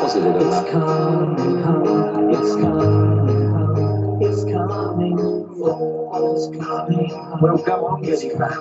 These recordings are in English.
positive about it. Coming home, it's coming home, it's coming, football's coming home. We'll go on getting back,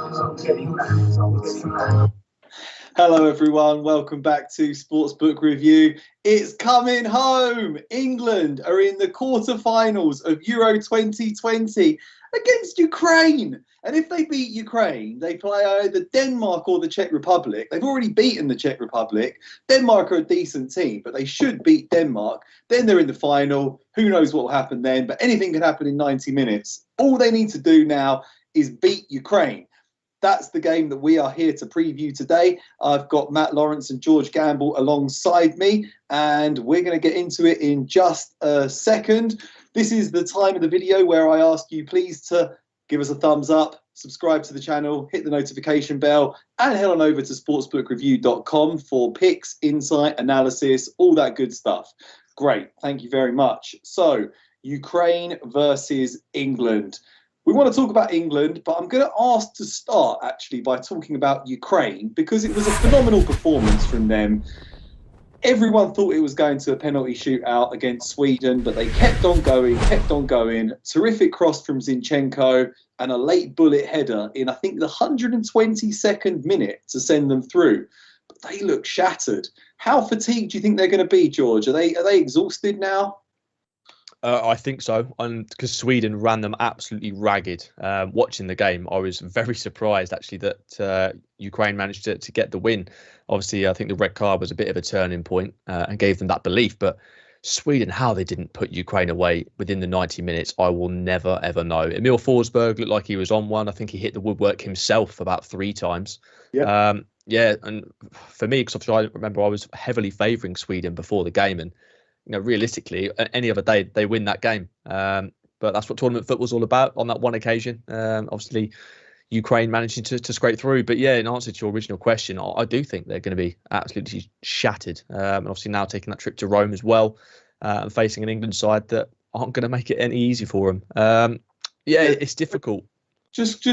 Hello everyone, welcome back to Sportsbook Review. It's coming home. England are in the quarterfinals of Euro 2020 against Ukraine. And if they beat Ukraine, they play either Denmark or the Czech Republic. They've already beaten the Czech Republic. Denmark are a decent team, but they should beat Denmark. Then they're in the final. Who knows what will happen then, but anything can happen in 90 minutes. All they need to do now is beat Ukraine. That's the game that we are here to preview today. I've got Matt Lawrence and George Gamble alongside me, and we're going to get into it in just a second. This is the time of the video where I ask you please to give us a thumbs up, subscribe to the channel, hit the notification bell, and head on over to sportsbookreview.com for picks, insight, analysis, all that good stuff. Great, thank you very much. So, Ukraine versus England. We want to talk about England, but I'm going to ask to start actually by talking about Ukraine because it was a phenomenal performance from them. Everyone thought it was going to a penalty shootout against Sweden, but they kept on going. Terrific cross from Zinchenko and a late bullet header in, I think, the 122nd minute to send them through. But they look shattered. How fatigued do you think they're going to be, George? Are they exhausted now? I think so, and because Sweden ran them absolutely ragged. Watching the game, I was very surprised actually that Ukraine managed to get the win. Obviously, I think the red card was a bit of a turning point and gave them that belief. But Sweden, how they didn't put Ukraine away within the 90 minutes, I will never, ever know. Emil Forsberg looked like he was on one. I think he hit the woodwork himself about 3 times. Yeah, and for me, because I remember I was heavily favouring Sweden before the game, and realistically, any other day they win that game. But that's what tournament football's all about on that one occasion. Obviously, Ukraine managing to scrape through. But yeah, in answer to your original question, I do think they're going to be absolutely shattered. And obviously now taking that trip to Rome as well, and facing an England side that aren't going to make it any easy for them. It's difficult. Just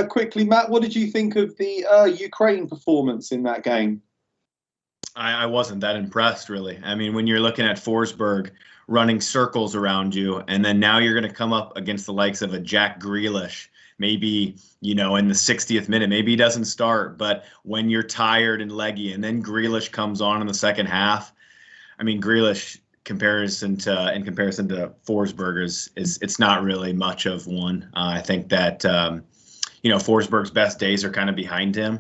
quickly, Matt, what did you think of the Ukraine performance in that game? I wasn't that impressed, really. I mean, when you're looking at Forsberg running circles around you, and then now you're going to come up against the likes of a Jack Grealish, maybe, in the 60th minute, maybe he doesn't start, but when you're tired and leggy, and then Grealish comes on in the second half, I mean, Grealish, comparison to Forsberg is it's not really much of one. I think that Forsberg's best days are kind of behind him,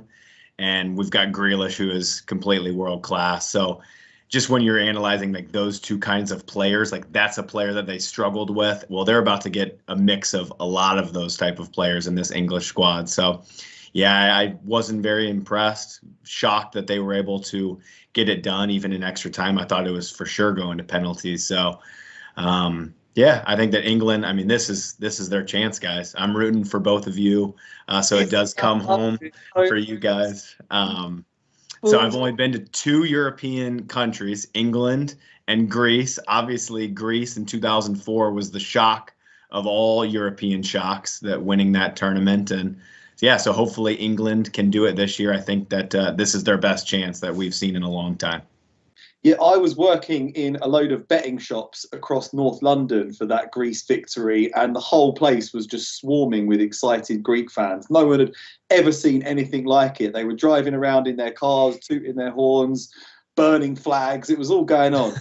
and we've got Grealish, who is completely world class. So just when you're analyzing like those two kinds of players, like that's a player that they struggled with. Well, they're about to get a mix of a lot of those type of players in this English squad. So yeah, I wasn't very impressed, shocked that they were able to get it done even in extra time. I thought it was for sure going to penalties. So yeah, I think that England, I mean, this is their chance, guys. I'm rooting for both of you. So it does come home for you guys. So I've only been to 2 European countries, England and Greece. Obviously, Greece in 2004 was the shock of all European shocks, that winning that tournament. And yeah, so hopefully England can do it this year. I think that this is their best chance that we've seen in a long time. Yeah, I was working in a load of betting shops across North London for that Greece victory, and the whole place was just swarming with excited Greek fans. No one had ever seen anything like it. They were driving around in their cars, tooting their horns, burning flags. It was all going on.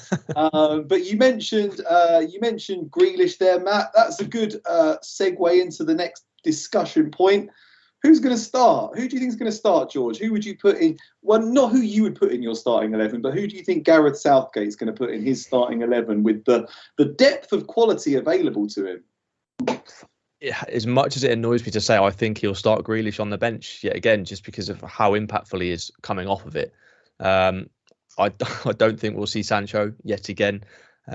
But you mentioned Grealish there, Matt. That's a good segue into the next discussion point. Who's going to start? Who do you think is going to start, George? Who would you put in? Well, not who you would put in your starting 11, but who do you think Gareth Southgate is going to put in his starting 11 with the depth of quality available to him? Yeah, as much as it annoys me to say, I think he'll start Grealish on the bench yet again, just because of how impactful he is coming off of it. I don't think we'll see Sancho yet again.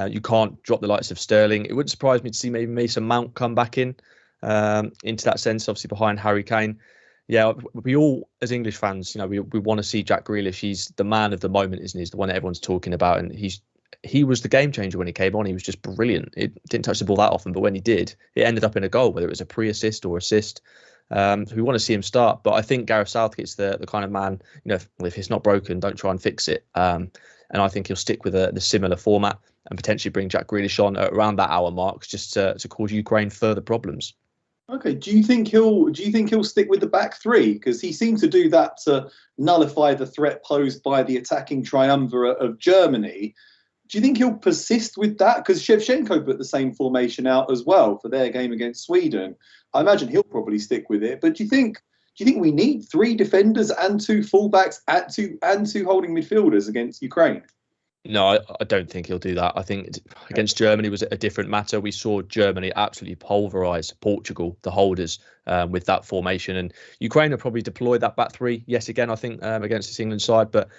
You can't drop the likes of Sterling. It wouldn't surprise me to see maybe Mason Mount come back in. Into that sense, obviously behind Harry Kane. Yeah, we all, as English fans, we want to see Jack Grealish. He's the man of the moment, isn't he? He's the one that everyone's talking about, and he was the game changer when he came on. He was just brilliant. It didn't touch the ball that often, but when he did, it ended up in a goal, whether it was a pre-assist or assist. So we want to see him start, but I think Gareth Southgate's the kind of man, if it's not broken, don't try and fix it. And I think he'll stick with the similar format and potentially bring Jack Grealish on at around that hour mark, just to cause Ukraine further problems. Okay, do you think he'll stick with the back three? Because he seemed to do that to nullify the threat posed by the attacking triumvirate of Germany. Do you think he'll persist with that? Because Shevchenko put the same formation out as well for their game against Sweden. I imagine he'll probably stick with it. But do you think we need 3 defenders and 2 fullbacks and two holding midfielders against Ukraine? No, I don't think he'll do that. I think against Germany was a different matter. We saw Germany absolutely pulverise Portugal, the holders, with that formation. And Ukraine will probably deploy that back three yet again, I think, against this England side. But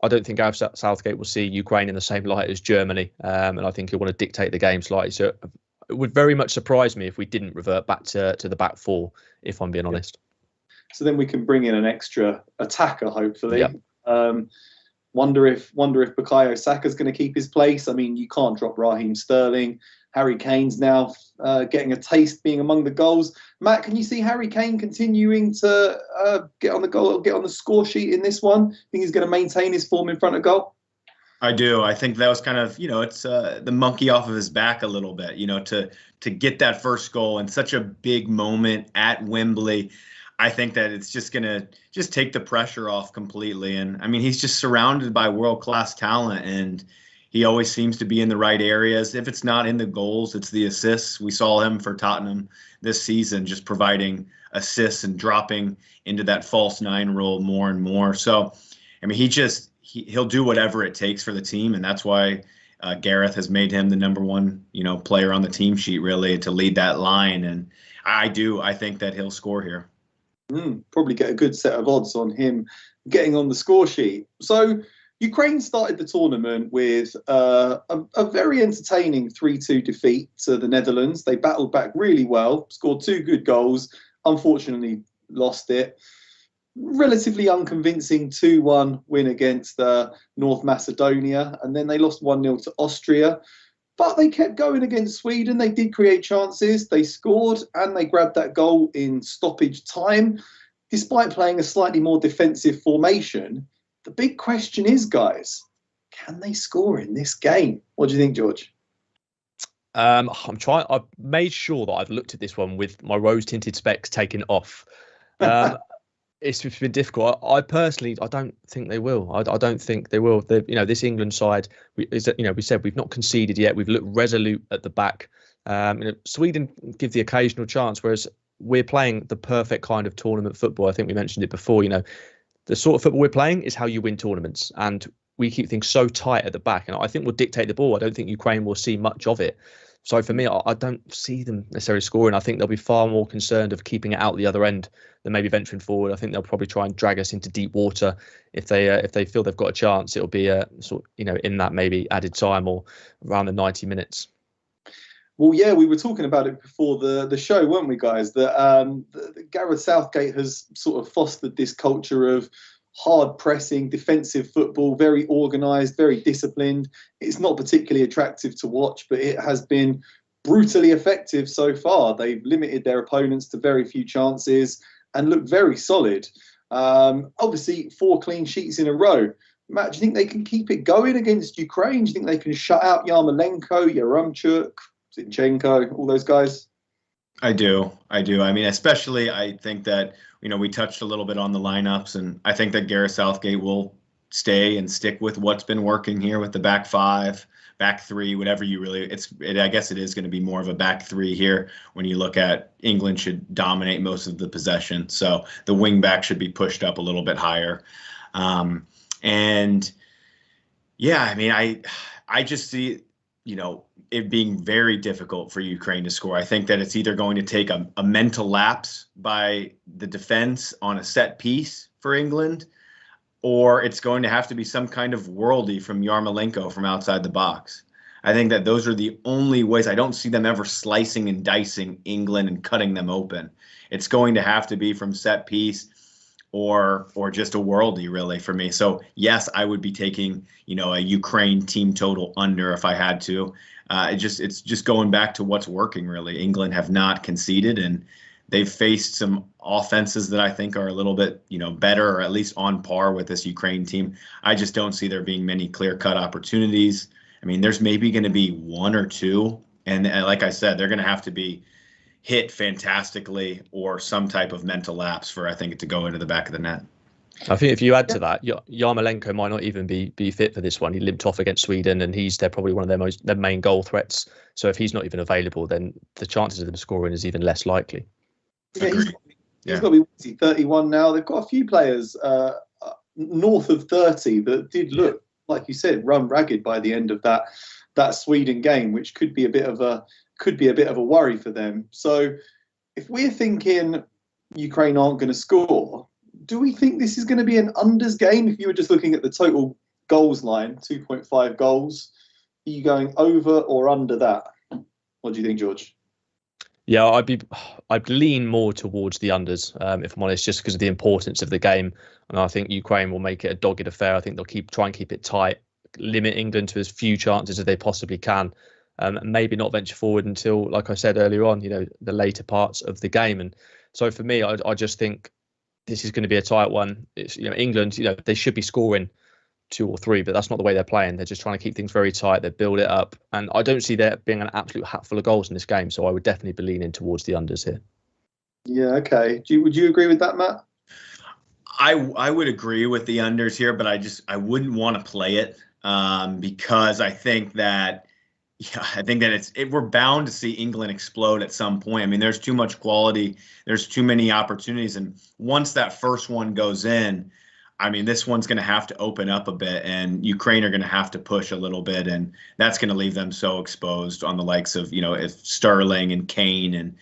I don't think Gareth Southgate will see Ukraine in the same light as Germany. And I think he'll want to dictate the game slightly. So it would very much surprise me if we didn't revert back to the back four, if I'm being honest. So then we can bring in an extra attacker, hopefully. Yeah. Wonder if Bukayo Saka's going to keep his place. I mean, you can't drop Raheem Sterling. Harry Kane's now getting a taste being among the goals. Matt, can you see Harry Kane continuing to get on the score sheet in this one? Think he's going to maintain his form in front of goal? I do. I think that was kind of, it's the monkey off of his back a little bit, to get that first goal in such a big moment at Wembley. I think that it's just going to just take the pressure off completely. And I mean, he's just surrounded by world-class talent, and he always seems to be in the right areas. If it's not in the goals, it's the assists. We saw him for Tottenham this season, just providing assists and dropping into that false 9 role more and more. So, I mean, he'll do whatever it takes for the team. And that's why Gareth has made him the number 1, player on the team sheet, really, to lead that line. And I think that he'll score here. Probably get a good set of odds on him getting on the score sheet. So Ukraine started the tournament with a very entertaining 3-2 defeat to the Netherlands. They battled back really well, scored 2 good goals, unfortunately lost it. Relatively unconvincing 2-1 win against North Macedonia, and then they lost 1-0 to Austria. But they kept going against Sweden. They did create chances. They scored and they grabbed that goal in stoppage time, despite playing a slightly more defensive formation. The big question is, guys, can they score in this game? What do you think, George? I've made sure that I've looked at this one with my rose-tinted specs taken off. it's been difficult. I personally, I don't think they will. I don't think they will. This England side we said we've not conceded yet. We've looked resolute at the back. Sweden give the occasional chance, whereas we're playing the perfect kind of tournament football. I think we mentioned it before. The sort of football we're playing is how you win tournaments, and we keep things so tight at the back, and I think we'll dictate the ball. I don't think Ukraine will see much of it. So for me, I don't see them necessarily scoring. I think they'll be far more concerned of keeping it out the other end than maybe venturing forward. I think they'll probably try and drag us into deep water if they feel they've got a chance. It'll be in that maybe added time or around the 90 minutes. Well, yeah, we were talking about it before the show, weren't we, guys? That Gareth Southgate has sort of fostered this culture of hard pressing, defensive football, very organised, very disciplined. It's not particularly attractive to watch, but it has been brutally effective so far. They've limited their opponents to very few chances and look very solid. Obviously, 4 clean sheets in a row. Matt, do you think they can keep it going against Ukraine? Do you think they can shut out Yarmolenko, Yaremchuk, Zinchenko, all those guys? I do. I mean, especially I think that, we touched a little bit on the lineups, and I think that Gareth Southgate will stay and stick with what's been working here with the back 5, back 3, whatever I guess it is going to be more of a back 3 here when you look at England should dominate most of the possession. So the wing back should be pushed up a little bit higher. And yeah, I mean, I just see, it being very difficult for Ukraine to score. I think that it's either going to take a mental lapse by the defense on a set piece for England, or it's going to have to be some kind of worldie from Yarmolenko from outside the box. I think that those are the only ways. I don't see them ever slicing and dicing England and cutting them open. It's going to have to be from set piece or just a worldie, really, for me. So yes, I would be taking, a Ukraine team total under if I had to. It's just going back to what's working, really. England have not conceded, and they've faced some offenses that I think are a little bit, better, or at least on par with this Ukraine team. I just don't see there being many clear-cut opportunities. I mean, there's maybe going to be 1 or 2, and like I said, they're going to have to be hit fantastically or some type of mental lapse for, I think, it to go into the back of the net. I think if you add to that, Yarmolenko might not even be fit for this one. He limped off against Sweden, and they're probably one of their main goal threats. So if he's not even available, then the chances of them scoring is even less likely. Yeah, he's got to be 31 now. They've got a few players north of 30 that did look, like you said, run ragged by the end of that Sweden game, which could be a bit of a worry for them. So if we're thinking Ukraine aren't going to score, do we think this is going to be an unders game? If you were just looking at the total goals line, 2.5 goals, are you going over or under that? What do you think, George? Yeah, I'd lean more towards the unders, if I'm honest, just because of the importance of the game. And I think Ukraine will make it a dogged affair. I think they'll try and keep it tight, limit England to as few chances as they possibly can, and maybe not venture forward until, like I said earlier on, the later parts of the game. And so for me, I just think this is going to be a tight one. It's, England, they should be scoring 2 or 3, but that's not the way they're playing. They're just trying to keep things very tight. They build it up, and I don't see there being an absolute hatful of goals in this game. So I would definitely be leaning towards the unders here. Yeah, okay. Would you agree with that, Matt? I would agree with the unders here, but I wouldn't want to play it because I think that we're bound to see England explode at some point. I mean, there's too much quality, there's too many opportunities, and once that first one goes in, I mean, this one's going to have to open up a bit, and Ukraine are going to have to push a little bit, and that's going to leave them so exposed on the likes of, if Sterling and Kane. And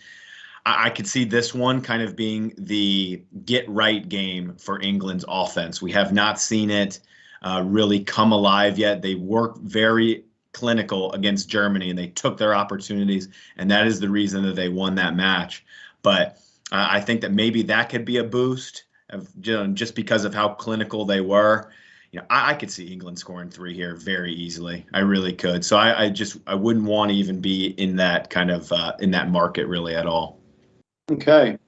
I could see this one kind of being the get right game for England's offense. We have not seen it really come alive yet. They work very clinical against Germany, and they took their opportunities, and that is the reason that they won that match. But I think that maybe that could be a boost just because of how clinical they were. I could see England scoring 3 here very easily. I really could. So I wouldn't want to even be in that kind of in that market really at all. Okay.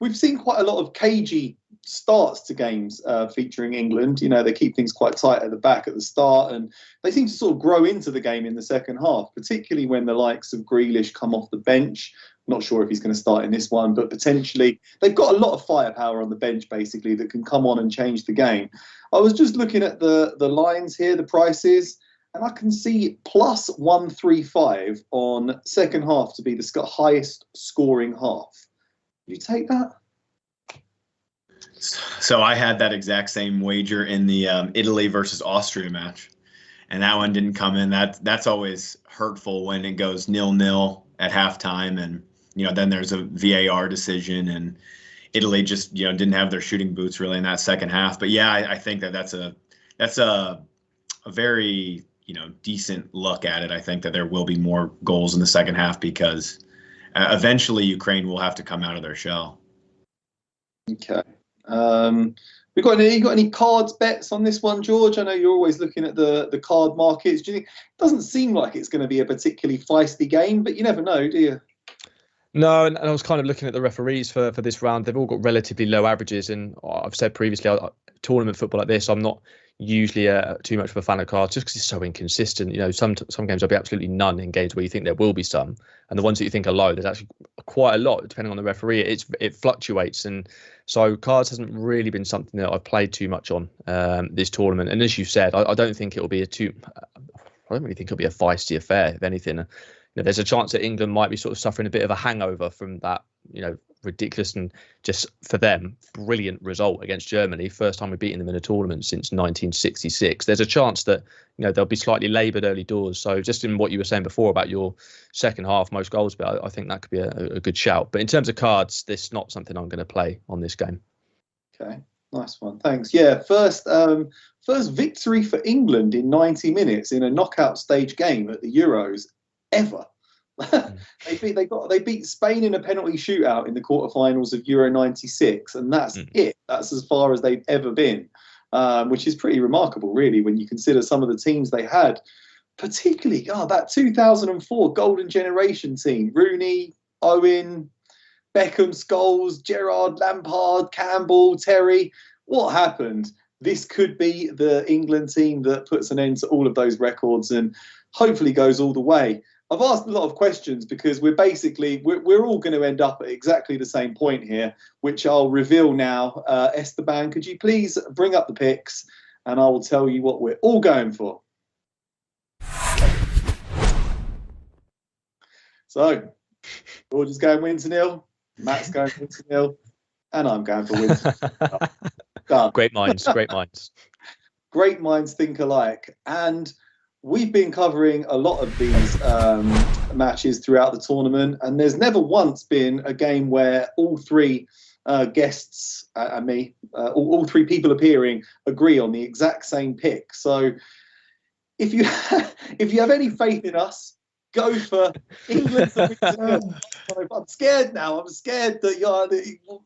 We've seen quite a lot of cagey starts to games featuring England. You know, they keep things quite tight at the back at the start, and they seem to sort of grow into the game in the second half, particularly when the likes of Grealish come off the bench. Not sure if he's going to start in this one, but potentially they've got a lot of firepower on the bench, basically, that can come on and change the game. I was just looking at the lines here, the prices, and I can see plus 135 on second half to be the highest scoring half. Do you take that? So I had that exact same wager in the Italy versus Austria match, and that one didn't come in. That's always hurtful when it goes 0-0 at halftime, and then there's a VAR decision, and Italy just didn't have their shooting boots really in that second half. But yeah, I think that's a very decent look at it. I think that there will be more goals in the second half because eventually Ukraine will have to come out of their shell. Okay. You got any cards bets on this one, George? I know you're always looking at the card markets. Do you think it doesn't seem like it's going to be a particularly feisty game, but you never know, do you? No, and I was kind of looking at the referees for this round. They've all got relatively low averages, and I've said previously, tournament football like this, I'm not usually too much of a fan of cards just because it's so inconsistent. Some games there'll be absolutely none in games where you think there will be some, and the ones that you think are low, there's actually quite a lot depending on the referee. It fluctuates, and so cards hasn't really been something that I've played too much on this tournament. And as you said, I don't think it'll be I don't really think it'll be a feisty affair. If anything, there's a chance that England might be sort of suffering a bit of a hangover from that, ridiculous and just for them brilliant result against Germany. First time we've beaten them in a tournament since 1966. There's a chance that they'll be slightly laboured early doors. So just in what you were saying before about your second half most goals bet, I think that could be a good shout. But in terms of cards, this is not something I'm going to play on this game. Okay, nice one, thanks. Yeah, first victory for England in 90 minutes in a knockout stage game at the Euros ever. They beat Spain in a penalty shootout in the quarterfinals of Euro 96, and that's it. That's as far as they've ever been, which is pretty remarkable, really, when you consider some of the teams they had, particularly that 2004 Golden Generation team: Rooney, Owen, Beckham, Scholes, Gerrard, Lampard, Campbell, Terry. What happened? This could be the England team that puts an end to all of those records and hopefully goes all the way. I've asked a lot of questions because we're all going to end up at exactly the same point here, which I'll reveal now. Esteban, could you please bring up the picks and I will tell you what we're all going for. So, George is going win to nil, Matt's going win to nil, and I'm going for win to nil. Great minds. Great minds think alike. And we've been covering a lot of these matches throughout the tournament, and there's never once been a game where all three guests and me, all three people appearing, agree on the exact same pick. So if you have any faith in us, go for England. I'm scared now. I'm scared that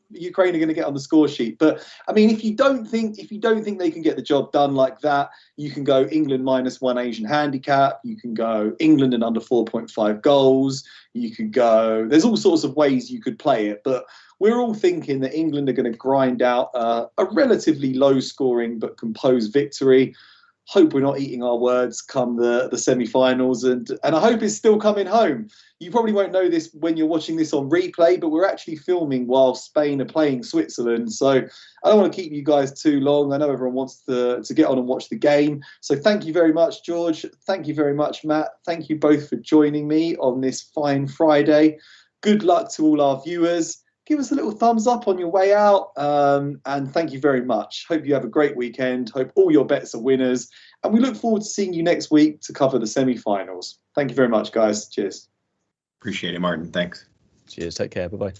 Ukraine are going to get on the score sheet. But I mean, if you don't think they can get the job done like that, you can go England -1 Asian handicap. You can go England and under 4.5 goals. You could go. There's all sorts of ways you could play it, but we're all thinking that England are going to grind out a relatively low-scoring but composed victory. Hope we're not eating our words come the semi-finals, and I hope it's still coming home. You probably won't know this when you're watching this on replay, but we're actually filming while Spain are playing Switzerland. So I don't want to keep you guys too long. I know everyone wants to get on and watch the game. So thank you very much, George. Thank you very much, Matt. Thank you both for joining me on this fine Friday. Good luck to all our viewers. Give us a little thumbs up on your way out. And thank you very much. Hope you have a great weekend. Hope all your bets are winners. And we look forward to seeing you next week to cover the semi-finals. Thank you very much, guys. Cheers. Appreciate it, Martin. Thanks. Cheers. Take care. Bye-bye.